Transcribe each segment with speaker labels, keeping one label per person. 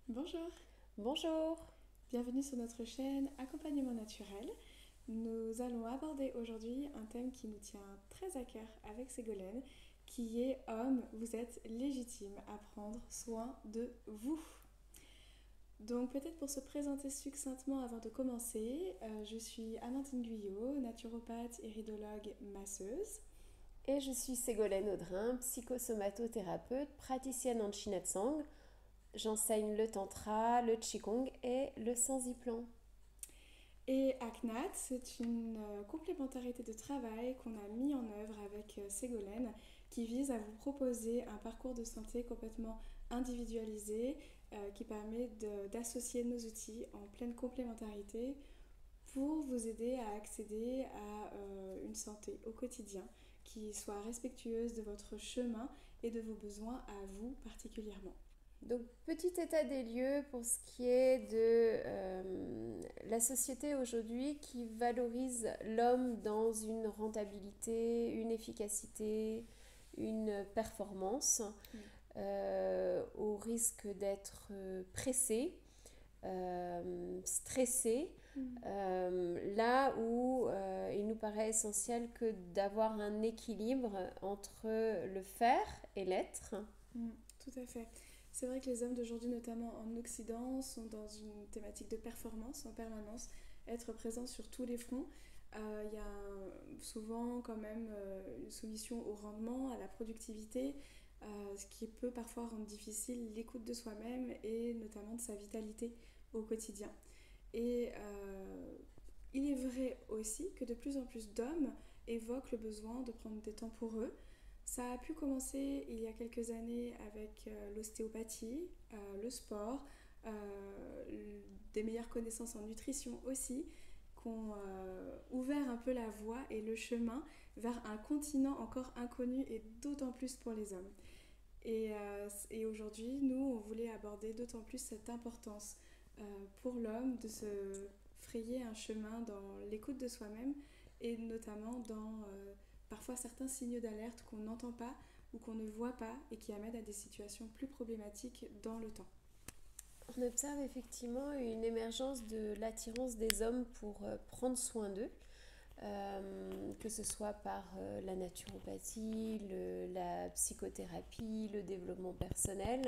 Speaker 1: Bonjour,
Speaker 2: Bonjour.
Speaker 1: bienvenue sur notre chaîne Accompagnement naturel. Nous allons aborder aujourd'hui un thème qui nous tient très à cœur avec Ségolène, qui est Homme, vous êtes légitime à prendre soin de vous. Donc peut-être pour se présenter succinctement avant de commencer, je suis Amandine Guyot, naturopathe, iridologue, masseuse.
Speaker 2: Et je suis Ségolène Audrin, psychosomatothérapeute, praticienne en Chinatsang. J'enseigne le tantra, le qigong et le sanziplan.
Speaker 1: Et ACNAT, c'est une complémentarité de travail qu'on a mis en œuvre avec Ségolène qui vise à vous proposer un parcours de santé complètement individualisé qui permet d'associer nos outils en pleine complémentarité pour vous aider à accéder à une santé au quotidien qui soit respectueuse de votre chemin et de vos besoins à vous particulièrement.
Speaker 2: Donc, petit état des lieux pour ce qui est de la société aujourd'hui qui valorise l'homme dans une rentabilité, une efficacité, une performance,
Speaker 1: Oui.
Speaker 2: au risque d'être pressé, stressé,
Speaker 1: Mm.
Speaker 2: là où il nous paraît essentiel que d'avoir un équilibre entre le faire et l'être.
Speaker 1: Mm, tout à fait. C'est vrai que les hommes d'aujourd'hui, notamment en Occident, sont dans une thématique de performance en permanence, être présents sur tous les fronts. Il y a souvent quand même une soumission au rendement, à la productivité, ce qui peut parfois rendre difficile l'écoute de soi-même et notamment de sa vitalité au quotidien. Et il est vrai aussi que de plus en plus d'hommes évoquent le besoin de prendre des temps pour eux. Ça a pu commencer il y a quelques années avec l'ostéopathie, le sport, des meilleures connaissances en nutrition aussi, qui ont ouvert un peu la voie et le chemin vers un continent encore inconnu et d'autant plus pour les hommes. Et aujourd'hui, nous, on voulait aborder d'autant plus cette importance pour l'homme de se frayer un chemin dans l'écoute de soi-même et notamment dans parfois certains signaux d'alerte qu'on n'entend pas ou qu'on ne voit pas et qui amènent à des situations plus problématiques dans le temps.
Speaker 2: On observe effectivement une émergence de l'attirance des hommes pour prendre soin d'eux, que ce soit par la naturopathie, la psychothérapie, le développement personnel.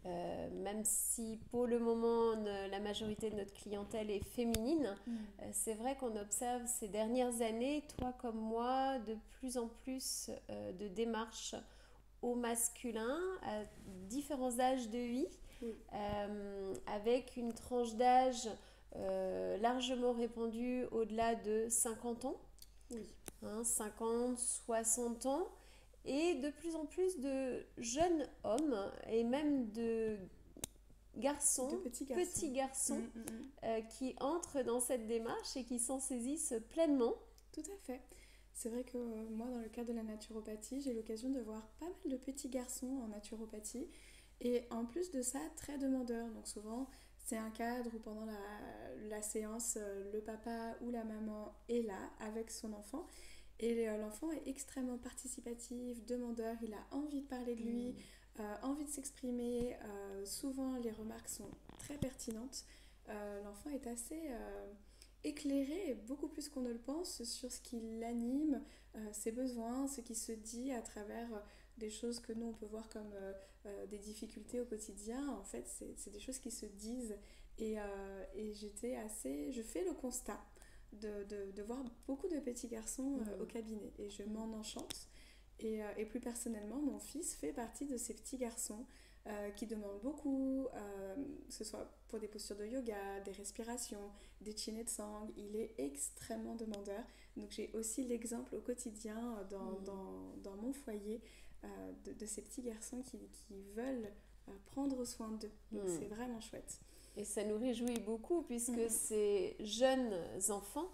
Speaker 2: Même si pour le moment la majorité de notre clientèle est féminine,
Speaker 1: Mm.
Speaker 2: c'est vrai qu'on observe ces dernières années, toi comme moi, de plus en plus de démarches au masculin à différents âges de vie,
Speaker 1: Oui.
Speaker 2: avec une tranche d'âge largement répandue au-delà de 50 ans,
Speaker 1: Oui.
Speaker 2: 50, 60 ans, et de plus en plus de jeunes hommes et même de
Speaker 1: De
Speaker 2: garçons,
Speaker 1: petits garçons.
Speaker 2: petits
Speaker 1: Mm,
Speaker 2: garçons,
Speaker 1: mm, mm.
Speaker 2: qui entrent dans cette démarche et qui s'en saisissent pleinement.
Speaker 1: Tout à fait. C'est vrai que moi, dans le cadre de la naturopathie, j'ai l'occasion de voir pas mal de petits garçons en naturopathie. Et en plus de ça, très demandeurs. Donc souvent, c'est un cadre où pendant la séance, le papa ou la maman est là avec son enfant. Et l'enfant est extrêmement participatif, demandeur, il a envie de parler de lui, envie de s'exprimer. Souvent, les remarques sont très pertinentes. L'enfant est assez éclairé, beaucoup plus qu'on ne le pense, sur ce qui l'anime, ses besoins, ce qui se dit à travers des choses que nous on peut voir comme des difficultés au quotidien. En fait, c'est des choses qui se disent. Et j'étais assez. Je fais le constat de voir beaucoup de petits garçons au cabinet et je m'en enchante. Et plus personnellement, mon fils fait partie de ces petits garçons qui demandent beaucoup, que ce soit pour des postures de yoga, des respirations, des chinets de sang. Il est extrêmement demandeur. Donc j'ai aussi l'exemple au quotidien dans mon foyer de ces petits garçons qui veulent prendre soin d'eux. Donc c'est vraiment chouette.
Speaker 2: Et ça nous réjouit beaucoup
Speaker 1: Mm,
Speaker 2: puisque
Speaker 1: mm.
Speaker 2: ces jeunes enfants,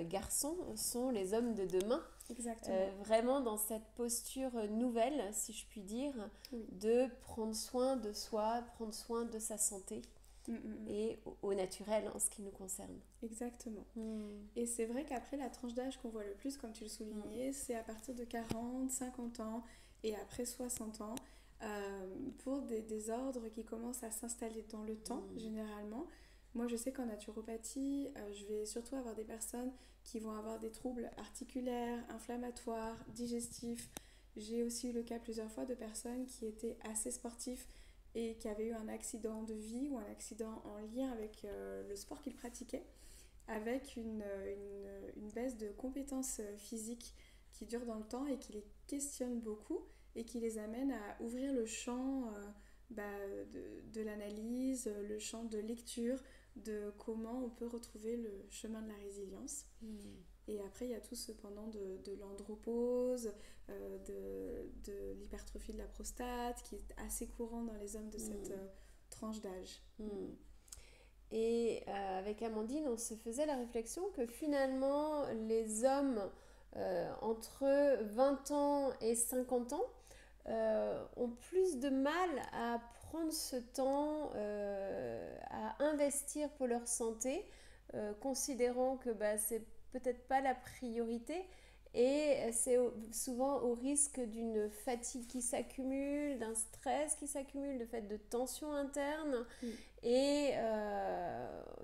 Speaker 2: garçons, sont les hommes de demain.
Speaker 1: Exactement.
Speaker 2: Vraiment dans cette posture nouvelle, si je puis dire,
Speaker 1: Oui.
Speaker 2: de prendre soin de soi, prendre soin de sa santé
Speaker 1: Mm, mm, mm.
Speaker 2: et au naturel en ce qui nous concerne.
Speaker 1: Exactement.
Speaker 2: Mm.
Speaker 1: Et c'est vrai qu'après, la tranche d'âge qu'on voit le plus, comme tu le soulignais, c'est à partir de 40, 50 ans et après 60 ans. pour des désordres qui commencent à s'installer dans le temps, généralement. Moi, je sais qu'en naturopathie, je vais surtout avoir des personnes qui vont avoir des troubles articulaires, inflammatoires, digestifs. J'ai aussi eu le cas plusieurs fois de personnes qui étaient assez sportifs et qui avaient eu un accident de vie ou un accident en lien avec le sport qu'ils pratiquaient, avec une baisse de compétences physiques qui dure dans le temps et qui les questionne beaucoup et qui les amène à ouvrir le champ de l'analyse, le champ de lecture, de comment on peut retrouver le chemin de la résilience. Et après, il y a tout cependant de l'andropause, de l'hypertrophie de la prostate, qui est assez courant dans les hommes de cette tranche d'âge.
Speaker 2: Et avec Amandine, on se faisait la réflexion que finalement, les hommes entre 20 ans et 50 ans ont plus de mal à prendre ce temps, à investir pour leur santé, considérant que c'est peut-être pas la priorité. Et c'est souvent au risque d'une fatigue qui s'accumule, d'un stress qui s'accumule, de fait de tensions internes. Et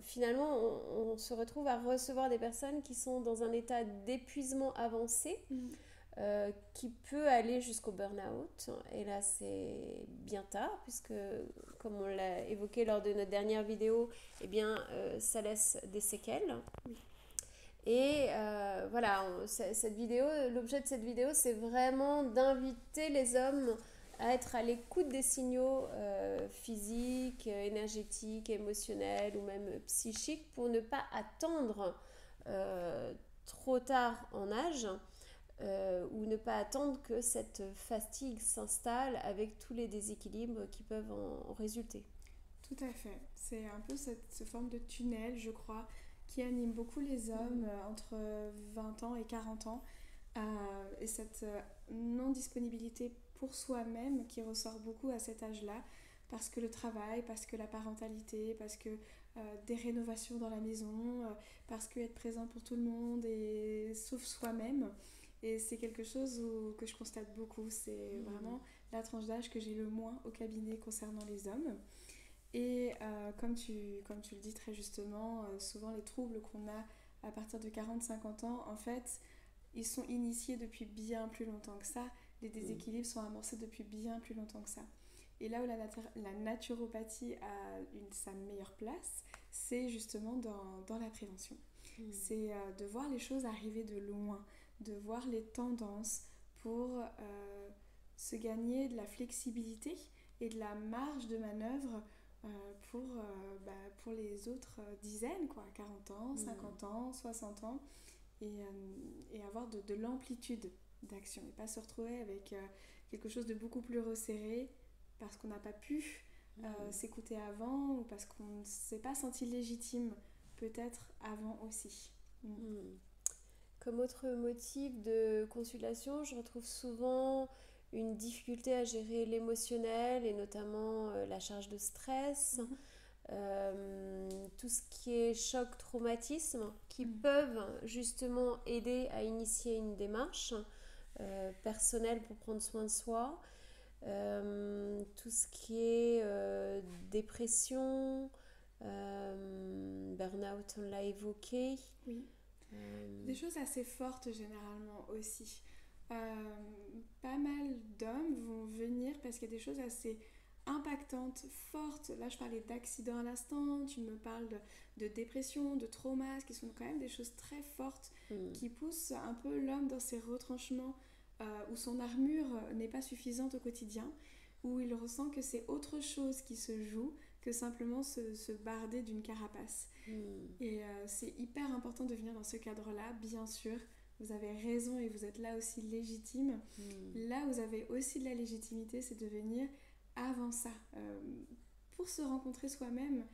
Speaker 2: finalement, on se retrouve à recevoir des personnes qui sont dans un état d'épuisement avancé, qui peut aller jusqu'au burn-out. Et là, c'est bien tard, puisque, comme on l'a évoqué lors de notre dernière vidéo, eh bien, ça laisse des séquelles. Et voilà, l'objet de cette vidéo, c'est vraiment d'inviter les hommes à être à l'écoute des signaux physiques, énergétiques, émotionnels ou même psychiques pour ne pas attendre trop tard en âge ou ne pas attendre que cette fatigue s'installe avec tous les déséquilibres qui peuvent en résulter.
Speaker 1: Tout à fait. C'est un peu cette forme de tunnel, je crois, qui anime beaucoup les hommes entre 20 ans et 40 ans. Et cette non-disponibilité pour soi-même qui ressort beaucoup à cet âge-là, parce que le travail, parce que la parentalité, parce que des rénovations dans la maison, parce que être présent pour tout le monde, et sauf soi-même. Et c'est quelque chose que je constate beaucoup. C'est vraiment la tranche d'âge que j'ai le moins au cabinet concernant les hommes. Et comme tu le dis très justement, souvent les troubles qu'on a à partir de 40-50 ans, en fait, ils sont initiés depuis bien plus longtemps que ça. Les déséquilibres sont amorcés depuis bien plus longtemps que ça. Et là où la naturopathie a sa meilleure place, c'est justement dans la prévention. C'est de voir les choses arriver de loin, de voir les tendances pour se gagner de la flexibilité et de la marge de manœuvre pour les autres dizaines, 40 ans, 50 ans, 60 ans, et avoir de l'amplitude d'action et pas se retrouver avec quelque chose de beaucoup plus resserré parce qu'on n'a pas pu s'écouter avant ou parce qu'on ne s'est pas senti légitime peut-être avant aussi.
Speaker 2: Comme autre motif de consultation, je retrouve souvent une difficulté à gérer l'émotionnel et notamment la charge de stress, tout ce qui est choc, traumatisme, qui peuvent justement aider à initier une démarche personnelle pour prendre soin de soi. Tout ce qui est dépression, burn-out, on l'a évoqué.
Speaker 1: Oui. Des choses assez fortes généralement aussi. Pas mal d'hommes vont venir parce qu'il y a des choses assez impactantes, fortes. Là, je parlais d'accidents à l'instant, tu me parles de dépression, de trauma, qui sont quand même des choses très fortes qui poussent un peu l'homme dans ses retranchements où son armure n'est pas suffisante au quotidien, où il ressent que c'est autre chose qui se joue que simplement se barder d'une carapace. Et c'est hyper important de venir dans ce cadre-là, bien sûr. Vous avez raison et vous êtes là aussi légitime. Là où vous avez aussi de la légitimité, c'est de venir avant ça, pour se rencontrer soi-même,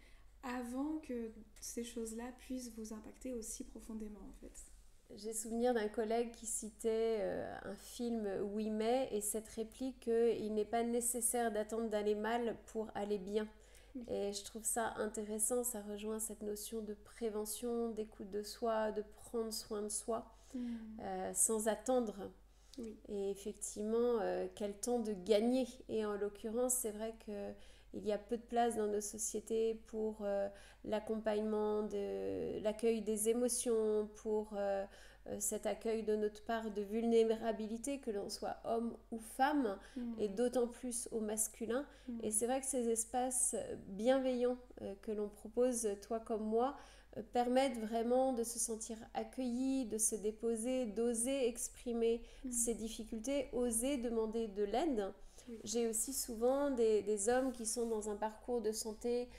Speaker 1: avant que ces choses-là puissent vous impacter aussi profondément, en fait.
Speaker 2: J'ai souvenir d'un collègue qui citait un film Oui mais et cette réplique qu'il n'est pas nécessaire d'attendre d'aller mal pour aller bien. Et je trouve ça intéressant, ça rejoint cette notion de prévention, d'écoute de soi, de prendre soin de soi, sans attendre
Speaker 1: Oui.
Speaker 2: Et effectivement, quel temps de gagner. Et en l'occurrence, c'est vrai qu'il y a peu de place dans nos sociétés pour l'accompagnement, l'accueil des émotions, pour cet accueil de notre part de vulnérabilité, que l'on soit homme ou femme, et d'autant plus au masculin. Et c'est vrai que ces espaces bienveillants que l'on propose, toi comme moi, permettent vraiment de se sentir accueilli, de se déposer, d'oser exprimer ses difficultés, oser demander de l'aide.
Speaker 1: Oui.
Speaker 2: J'ai aussi souvent des hommes qui sont dans un parcours de santé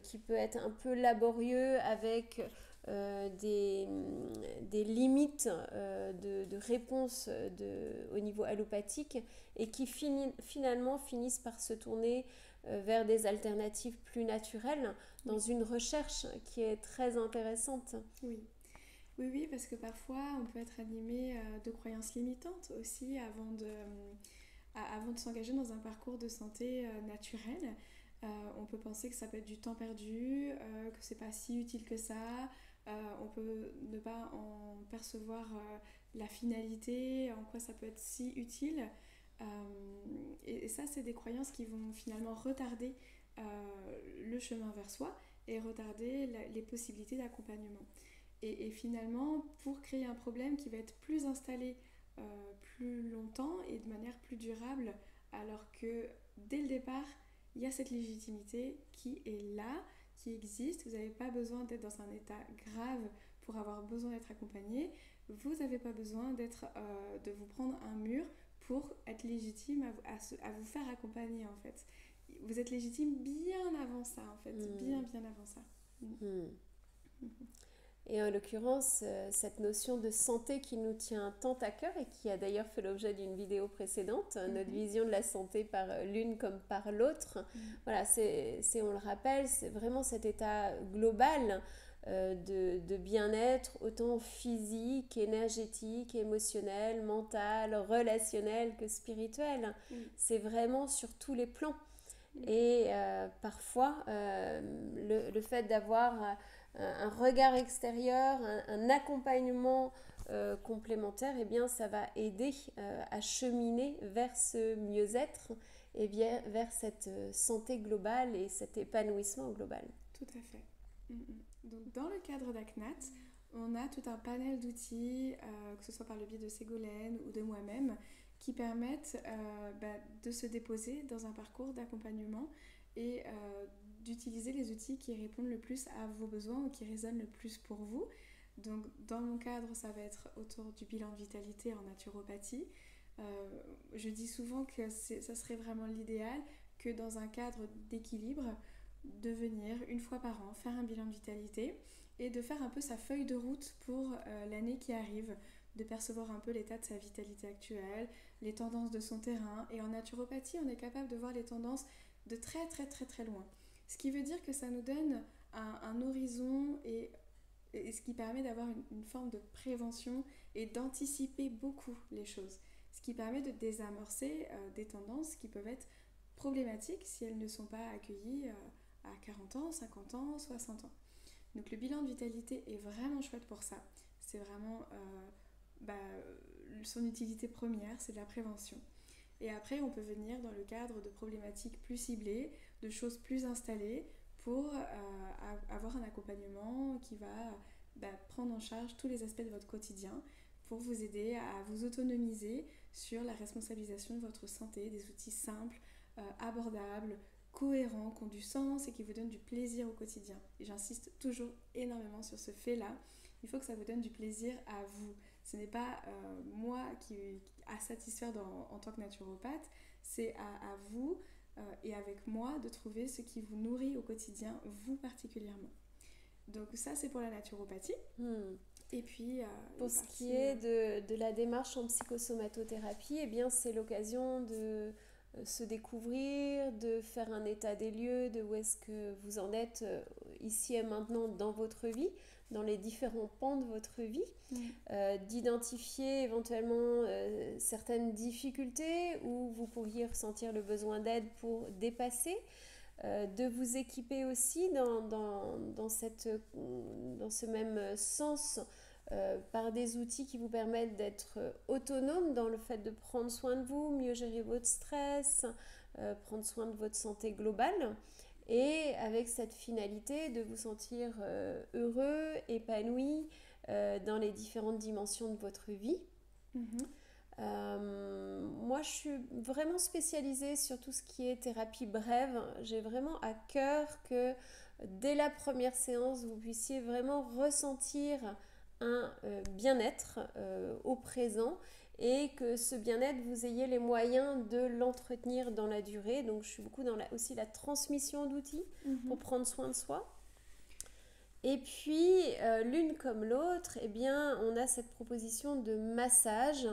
Speaker 2: qui peut être un peu laborieux avec des limites de réponse au niveau allopathique et qui finalement finissent par se tourner vers des alternatives plus naturelles dans une recherche qui est très intéressante.
Speaker 1: Oui. Oui, oui, parce que parfois on peut être animé de croyances limitantes aussi avant de s'engager dans un parcours de santé naturel. On peut penser que ça peut être du temps perdu, que c'est pas si utile que ça. On peut ne pas en percevoir la finalité, en quoi ça peut être si utile. Et ça, c'est des croyances qui vont finalement retarder le chemin vers soi et retarder les possibilités d'accompagnement. Et finalement, pour créer un problème qui va être plus installé plus longtemps et de manière plus durable, alors que dès le départ, il y a cette légitimité qui est là, qui existe. Vous n'avez pas besoin d'être dans un état grave pour avoir besoin d'être accompagné. Vous n'avez pas besoin de vous prendre un mur pour être légitime à vous faire accompagner en fait. Vous êtes légitime bien avant ça en fait, bien avant ça.
Speaker 2: Et en l'occurrence, cette notion de santé qui nous tient tant à cœur et qui a d'ailleurs fait l'objet d'une vidéo précédente, notre vision de la santé par l'une comme par l'autre, voilà, on le rappelle, c'est vraiment cet état global de bien-être, autant physique, énergétique, émotionnel, mental, relationnel que spirituel. C'est vraiment sur tous les plans. Et parfois, le fait d'avoir un regard extérieur, un accompagnement complémentaire, eh bien, ça va aider à cheminer vers ce mieux-être et bien vers cette santé globale et cet épanouissement global.
Speaker 1: Tout à fait. Donc, dans le cadre d'ACNAT, on a tout un panel d'outils, que ce soit par le biais de Ségolène ou de moi-même, qui permettent de se déposer dans un parcours d'accompagnement et d'utiliser les outils qui répondent le plus à vos besoins ou qui résonnent le plus pour vous. Donc dans mon cadre, ça va être autour du bilan de vitalité en naturopathie. Je dis souvent que ça serait vraiment l'idéal que dans un cadre d'équilibre, de venir une fois par an faire un bilan de vitalité et de faire un peu sa feuille de route pour l'année qui arrive, de percevoir un peu l'état de sa vitalité actuelle, les tendances de son terrain. Et en naturopathie, on est capable de voir les tendances de très très très très loin. Ce qui veut dire que ça nous donne un horizon et ce qui permet d'avoir une forme de prévention et d'anticiper beaucoup les choses. Ce qui permet de désamorcer des tendances qui peuvent être problématiques si elles ne sont pas accueillies à 40 ans, 50 ans, 60 ans. Donc le bilan de vitalité est vraiment chouette pour ça. C'est vraiment son utilité première, c'est de la prévention. Et après, on peut venir dans le cadre de problématiques plus ciblées, de choses plus installées, pour avoir un accompagnement qui va prendre en charge tous les aspects de votre quotidien, pour vous aider à vous autonomiser sur la responsabilisation de votre santé, des outils simples, abordables, cohérents, qui ont du sens et qui vous donnent du plaisir au quotidien. Et j'insiste toujours énormément sur ce fait-là. Il faut que ça vous donne du plaisir à vous. Ce n'est pas moi qui à satisfaire en tant que naturopathe, c'est à vous et avec moi de trouver ce qui vous nourrit au quotidien, vous particulièrement. Donc ça, c'est pour la naturopathie. Et puis,
Speaker 2: pour ce qui est de la démarche en psychosomatothérapie, eh bien, c'est l'occasion de se découvrir, de faire un état des lieux, de où est-ce que vous en êtes ici et maintenant dans votre vie, dans les différents pans de votre vie, d'identifier éventuellement certaines difficultés où vous pourriez ressentir le besoin d'aide pour dépasser, de vous équiper aussi dans ce même sens par des outils qui vous permettent d'être autonome dans le fait de prendre soin de vous, mieux gérer votre stress, prendre soin de votre santé globale, et avec cette finalité de vous sentir heureux, épanoui dans les différentes dimensions de votre vie. Moi, je suis vraiment spécialisée sur tout ce qui est thérapie brève. J'ai vraiment à cœur que dès la première séance, vous puissiez vraiment ressentir un bien-être au présent, et que ce bien-être, vous ayez les moyens de l'entretenir dans la durée. Donc, je suis beaucoup dans aussi la transmission d'outils pour prendre soin de soi. Et puis, l'une comme l'autre, eh bien, on a cette proposition de massage.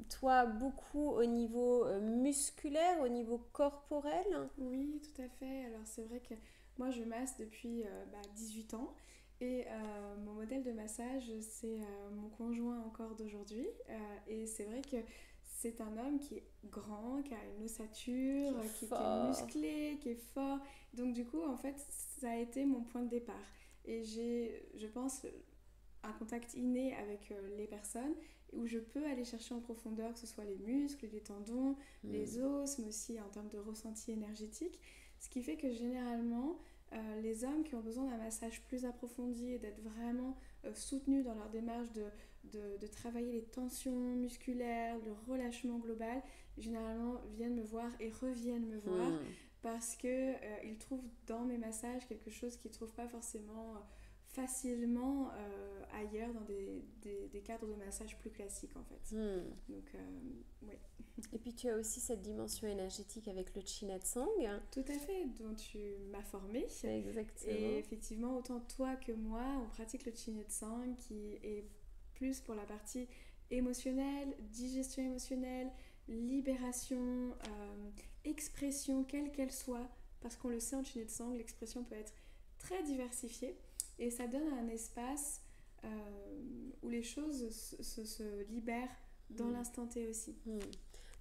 Speaker 2: Toi, beaucoup au niveau musculaire, au niveau corporel.
Speaker 1: Oui, tout à fait. Alors c'est vrai que moi je masse depuis 18 ans et mon modèle de massage c'est mon conjoint encore d'aujourd'hui et c'est vrai que c'est un homme qui est grand, qui a une ossature, qui est musclé, qui est fort. Donc du coup en fait ça a été mon point de départ et j'ai je pense un contact inné avec les personnes où je peux aller chercher en profondeur, que ce soit les muscles, les tendons, les os, mais aussi en termes de ressenti énergétique. Ce qui fait que généralement, les hommes qui ont besoin d'un massage plus approfondi et d'être vraiment soutenus dans leur démarche de travailler les tensions musculaires, le relâchement global, généralement viennent me voir et reviennent me voir parce qu'ils trouvent dans mes massages quelque chose qu'ils ne trouvent pas forcément facilement ailleurs dans des cadres de massage plus classiques en fait. Donc oui.
Speaker 2: Et puis tu as aussi cette dimension énergétique avec le Chinetsang.
Speaker 1: Tout à fait, dont tu m'as formée.
Speaker 2: Exactement.
Speaker 1: Et effectivement, autant toi que moi, on pratique le Chinetsang qui est plus pour la partie émotionnelle, digestion émotionnelle, libération, expression, quelle qu'elle soit, parce qu'on le sait en Chinetsang, l'expression peut être très diversifiée. Et ça donne un espace où les choses se libèrent dans l'instant T aussi.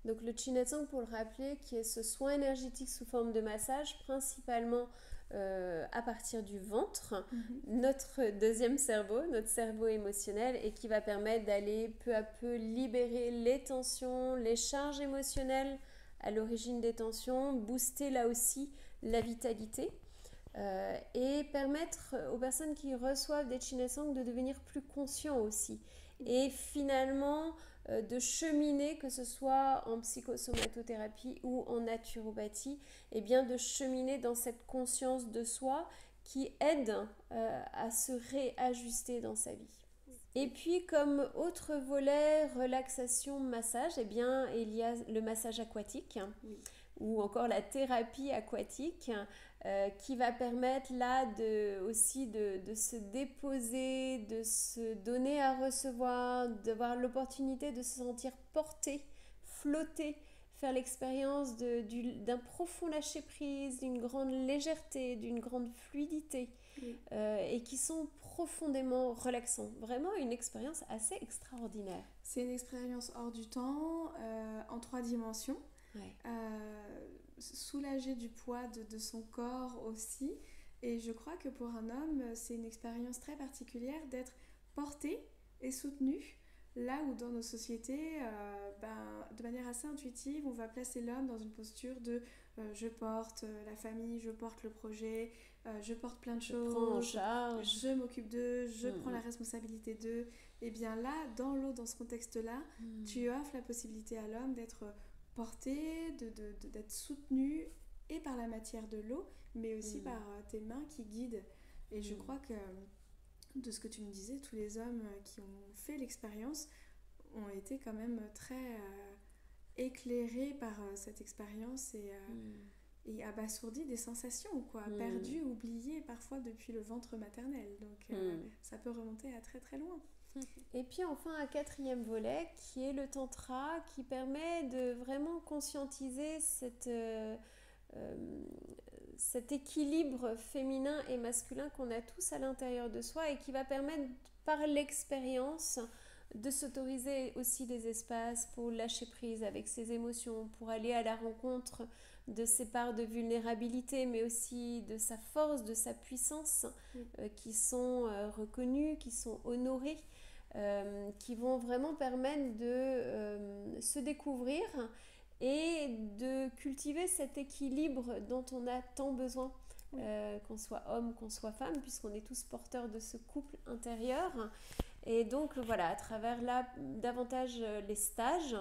Speaker 2: Donc le Chinetsang, pour le rappeler, qui est ce soin énergétique sous forme de massage, principalement à partir du ventre, notre deuxième cerveau, notre cerveau émotionnel, et qui va permettre d'aller peu à peu libérer les tensions, les charges émotionnelles à l'origine des tensions, booster là aussi la vitalité. Et permettre aux personnes qui reçoivent des Chinetsang de devenir plus conscients aussi. Et finalement, de cheminer, que ce soit en psychosomatothérapie ou en naturopathie, et bien de cheminer dans cette conscience de soi qui aide à se réajuster dans sa vie. Et puis, comme autre volet relaxation, massage, eh bien, il y a le massage aquatique. Ou encore la thérapie aquatique qui va permettre là aussi de se déposer, de se donner à recevoir, d'avoir l'opportunité de se sentir porté, flotter, faire l'expérience d'un profond lâcher-prise, d'une grande légèreté, d'une grande fluidité et qui sont profondément relaxants. Vraiment une expérience assez extraordinaire.
Speaker 1: C'est une expérience hors du temps, en 3 dimensions. Soulager du poids de son corps aussi, et je crois que pour un homme c'est une expérience très particulière d'être porté et soutenu, là où dans nos sociétés de manière assez intuitive on va placer l'homme dans une posture de je porte la famille, je porte le projet, je porte plein de choses,
Speaker 2: prends en charge,
Speaker 1: je m'occupe d'eux, je prends la responsabilité d'eux. Et bien là, dans ce contexte-là, tu offres la possibilité à l'homme d'être porté, d'être soutenu et par la matière de l'eau, mais aussi par tes mains qui guident. Et je crois que de ce que tu me disais, tous les hommes qui ont fait l'expérience ont été quand même très éclairés par cette expérience et abasourdis des sensations, quoi, perdus, oubliés parfois depuis le ventre maternel. Donc ça peut remonter à très très loin.
Speaker 2: Et puis enfin un 4e volet qui est le tantra, qui permet de vraiment conscientiser cet équilibre féminin et masculin qu'on a tous à l'intérieur de soi, et qui va permettre par l'expérience de s'autoriser aussi des espaces pour lâcher prise avec ses émotions, pour aller à la rencontre de ses parts de vulnérabilité, mais aussi de sa force, de sa puissance, qui sont reconnues, qui sont honorées, qui vont vraiment permettre de se découvrir et de cultiver cet équilibre dont on a tant besoin, qu'on soit homme, qu'on soit femme, puisqu'on est tous porteurs de ce couple intérieur. Et donc voilà, à travers là, davantage les stages,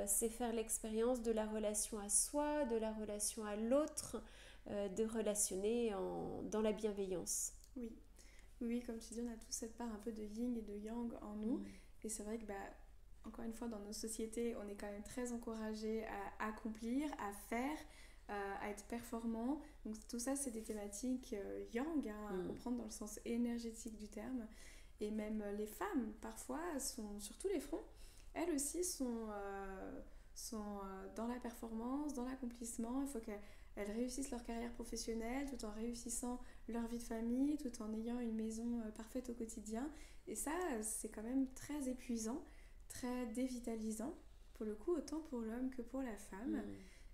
Speaker 2: c'est faire l'expérience de la relation à soi, de la relation à l'autre, de relationner dans la bienveillance.
Speaker 1: Oui. Oui, comme tu dis, on a tous cette part un peu de yin et de yang en nous. Et c'est vrai que, encore une fois, dans nos sociétés, on est quand même très encouragé à accomplir, à faire, à être performant. Donc tout ça, c'est des thématiques yang, à comprendre dans le sens énergétique du terme. Et même les femmes, parfois, sont sur tous les fronts. Elles aussi sont dans la performance, dans l'accomplissement. Il faut qu'elles réussissent leur carrière professionnelle tout en réussissant leur vie de famille, tout en ayant une maison parfaite au quotidien. Et ça, c'est quand même très épuisant, très dévitalisant, pour le coup, autant pour l'homme que pour la femme.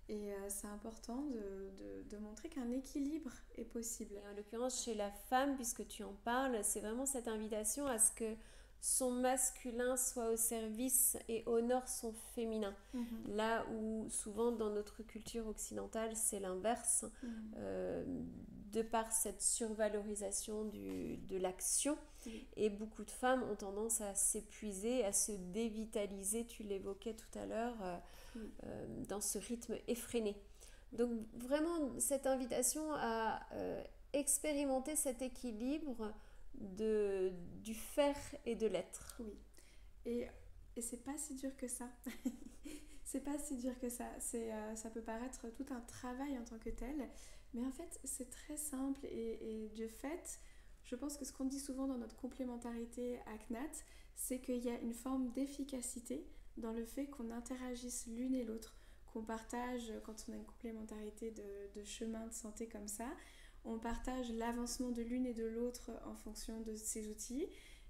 Speaker 1: Et c'est important de montrer qu'un équilibre est possible.
Speaker 2: Et en l'occurrence, chez la femme, puisque tu en parles, c'est vraiment cette invitation à ce que son masculin soit au service et honore son féminin. Là où souvent dans notre culture occidentale, c'est l'inverse, de par cette survalorisation de l'action. Et beaucoup de femmes ont tendance à s'épuiser, à se dévitaliser, tu l'évoquais tout à l'heure, dans ce rythme effréné. Donc vraiment cette invitation à expérimenter cet équilibre du faire et de l'être.
Speaker 1: Oui, et c'est pas si dur que ça. C'est pas si dur que ça. Ça peut paraître tout un travail en tant que tel, mais en fait c'est très simple et de fait, je pense que ce qu'on dit souvent dans notre complémentarité à CNAT, c'est qu'il y a une forme d'efficacité dans le fait qu'on interagisse l'une et l'autre, qu'on partage, quand on a une complémentarité de chemin de santé comme ça, on partage l'avancement de l'une et de l'autre en fonction de ces outils.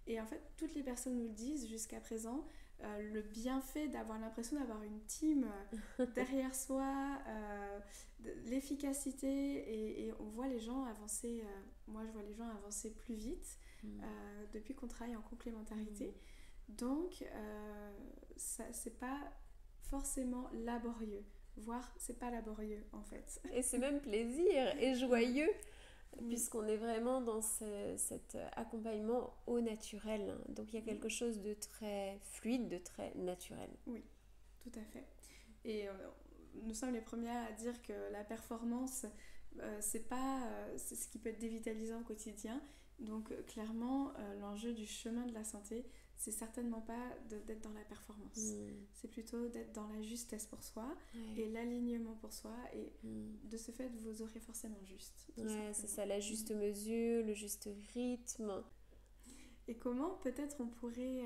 Speaker 1: Et en fait, toutes les personnes nous le disent jusqu'à présent, le bienfait d'avoir l'impression d'avoir une team derrière soi, l'efficacité, et on voit les gens avancer, moi je vois les gens avancer plus vite depuis qu'on travaille en complémentarité. Donc, c'est pas forcément laborieux, voire c'est pas laborieux en fait.
Speaker 2: Et c'est même plaisir et joyeux, puisqu'on est vraiment dans cet accompagnement au naturel. Donc il y a quelque chose de très fluide, de très naturel.
Speaker 1: Oui, tout à fait. Et nous sommes les premières à dire que la performance, c'est ce qui peut être dévitalisant au quotidien. Donc clairement, l'enjeu du chemin de la santé, c'est certainement pas d'être dans la performance. C'est plutôt d'être dans la justesse pour soi et l'alignement pour soi. Et de ce fait, vous aurez forcément juste.
Speaker 2: Ouais, c'est ça, la juste mesure, le juste rythme.
Speaker 1: Et comment peut-être on pourrait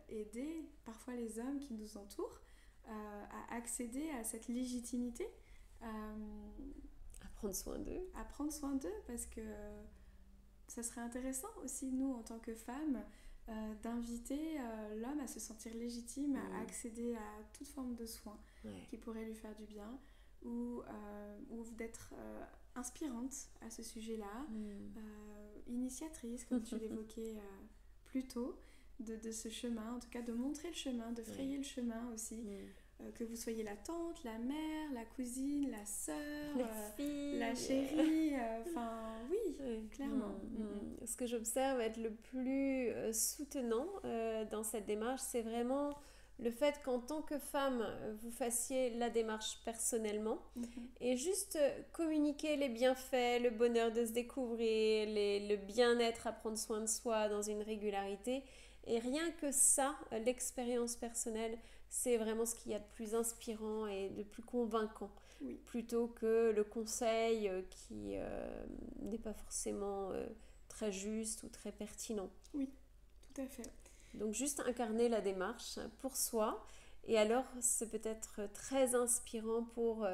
Speaker 1: aider parfois les hommes qui nous entourent à accéder à cette légitimité,
Speaker 2: à prendre soin d'eux.
Speaker 1: À prendre soin d'eux, parce que ça serait intéressant aussi, nous, en tant que femmes, d'inviter l'homme à se sentir légitime, à accéder à toute forme de soins qui pourrait lui faire du bien, ou d'être inspirante à ce sujet-là, initiatrice, comme tu l'évoquais plus tôt, de ce chemin, en tout cas de montrer le chemin, de frayer le chemin aussi. Que vous soyez la tante, la mère, la cousine, la sœur, la chérie, enfin oui, clairement.
Speaker 2: Ce que j'observe être le plus soutenant dans cette démarche, c'est vraiment le fait qu'en tant que femme, vous fassiez la démarche personnellement et juste communiquer les bienfaits, le bonheur de se découvrir, le bien-être à prendre soin de soi dans une régularité. Et rien que ça, l'expérience personnelle, c'est vraiment ce qu'il y a de plus inspirant et de plus convaincant, plutôt que le conseil qui n'est pas forcément très juste ou très pertinent.
Speaker 1: Oui, tout à fait.
Speaker 2: Donc juste incarner la démarche pour soi, et alors c'est peut-être très inspirant pour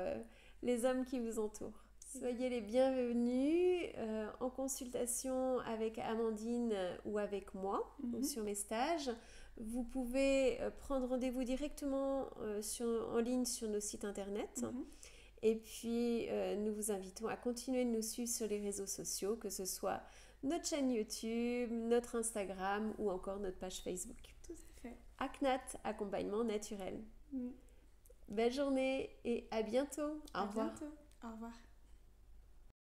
Speaker 2: les hommes qui vous entourent. Soyez les bienvenus en consultation avec Amandine ou avec moi ou sur mes stages. Vous pouvez prendre rendez-vous directement en ligne sur nos sites internet. Et puis, nous vous invitons à continuer de nous suivre sur les réseaux sociaux, que ce soit notre chaîne YouTube, notre Instagram ou encore notre page Facebook.
Speaker 1: Tout à fait.
Speaker 2: ACNAT, accompagnement naturel.
Speaker 1: Mm.
Speaker 2: Belle journée et à bientôt. Au revoir.
Speaker 1: Bientôt. Au revoir.